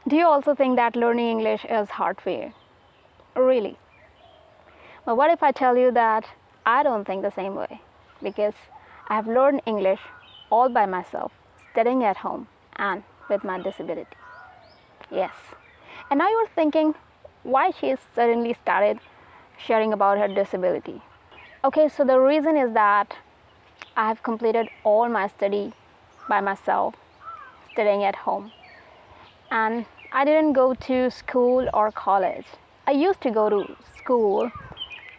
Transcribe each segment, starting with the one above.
Do you also think that learning English is hard for you? Really? But what if I tell you that I don't think the same way? Because I have learned English all by myself, studying at home and with my disability. Yes. And now you're thinking why she suddenly started sharing about her disability. Okay, so the reason is that I have completed all my study by myself, studying at home. And I didn't go to school or college. I used to go to school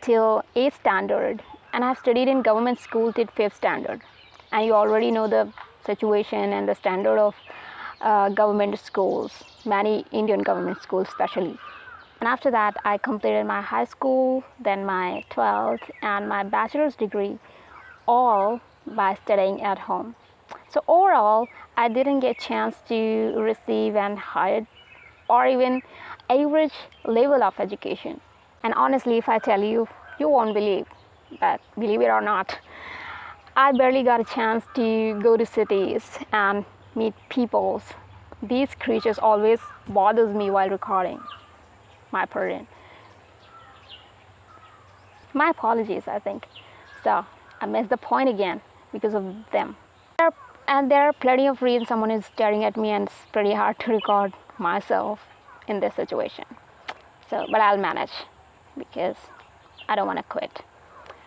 till 8th standard, and I've studied in government school till 5th standard. And you already know the situation and the standard of government schools, many Indian government schools especially. And after that, I completed my high school, then my 12th, and my bachelor's degree, all by studying at home. So overall, I didn't get chance to receive an higher or even average level of education. And honestly, if I tell you, you won't believe that, believe it or not. I barely got a chance to go to cities and meet peoples. These creatures always bothers me while recording. My pardon. My apologies, I think. So I missed the point again because of them. And there are plenty of reasons someone is staring at me, and it's pretty hard to record myself in this situation. So, but I'll manage because I don't want to quit.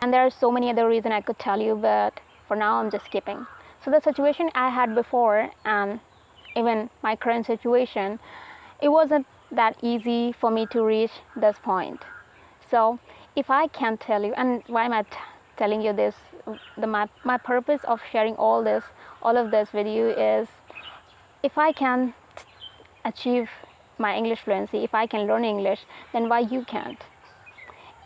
And there are so many other reasons I could tell you, but for now I'm just skipping. So the situation I had before and even my current situation, it wasn't that easy for me to reach this point. So if I can tell you, and why am I telling you this, my purpose of sharing all of this with you is, if I can achieve my English fluency, if I can learn English, then why you can't?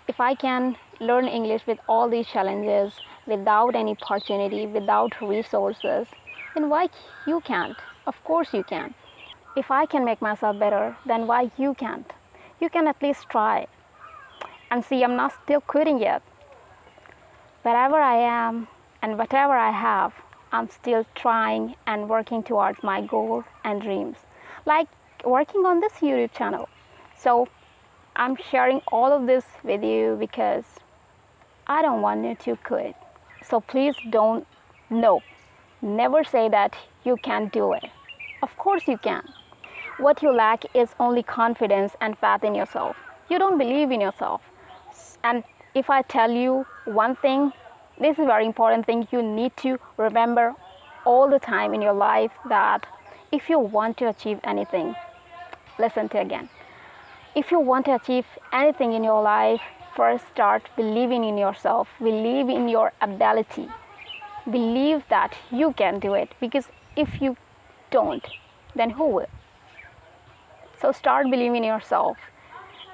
If I can learn English with all these challenges, without any opportunity, without resources, then why you can't? Of course you can. If I can make myself better, then why you can't? You can at least try. And see, I'm not still quitting yet. Wherever I am and whatever I have, I'm still trying and working towards my goals and dreams. Like working on this YouTube channel. So I'm sharing all of this with you because I don't want you to quit. So please don't, no, never say that you can't do it. Of course you can. What you lack is only confidence and faith in yourself. You don't believe in yourself. And if I tell you one thing, this is a very important thing you need to remember all the time in your life, that if you want to achieve anything, listen to again. If you want to achieve anything in your life, first start believing in yourself, believe in your ability, believe that you can do it, because if you don't, then who will? So start believing in yourself,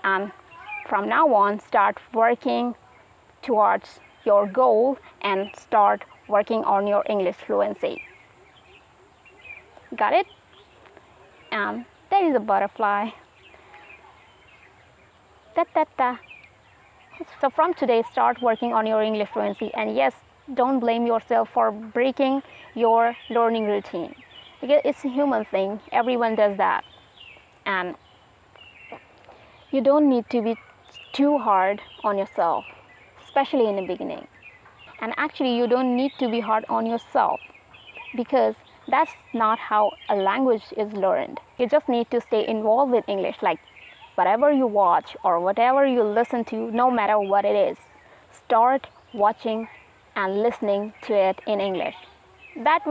and from now on start working towards your goal and start working on your English fluency. Got it? And there is a butterfly. Da, da, da. So from today, start working on your English fluency. And yes, don't blame yourself for breaking your learning routine, because it's a human thing. Everyone does that. And you don't need to be too hard on yourself, especially in the beginning. And actually, you don't need to be hard on yourself, because that's not how a language is learned. You just need to stay involved with English, like whatever you watch or whatever you listen to, no matter what it is, start watching and listening to it in English. That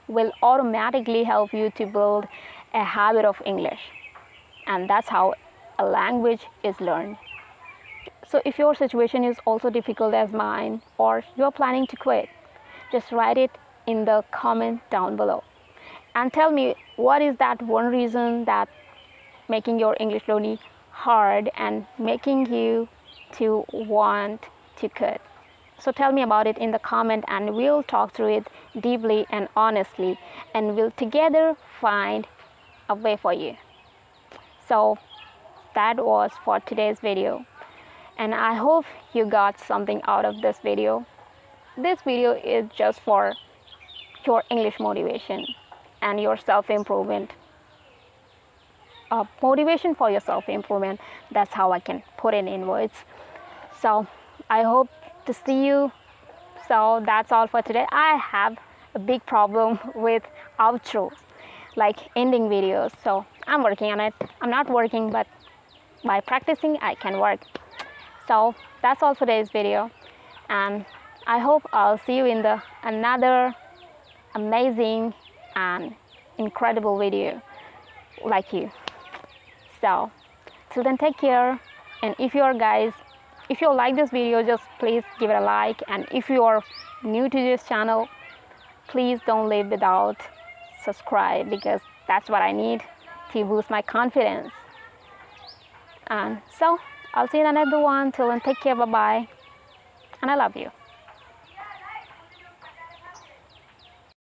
will automatically help you to build a habit of English. And that's how a language is learned. So if your situation is also difficult as mine, or you're planning to quit, just write it in the comment down below. And tell me, what is that one reason that making your English learning hard and making you to want to quit? So tell me about it in the comment, and we'll talk through it deeply and honestly, and we'll together find a way for you. So that was for today's video, and I hope you got something out of this video. This video is just for your English motivation and your self-improvement. motivation for your self-improvement. That's how I can put it in words. So I hope to see you. So that's all for today. I have a big problem with outros, like ending videos. So I'm working on it. I'm not working, but by practicing, I can work. So that's all for today's video. And I hope I'll see you in another amazing and incredible video like you. So till then, take care. And if you like this video, just please give it a like. And if you are new to this channel, please don't leave without subscribe, because that's what I need to boost my confidence. And so I'll see you in another one. Till then, take care. Bye bye. And I love you.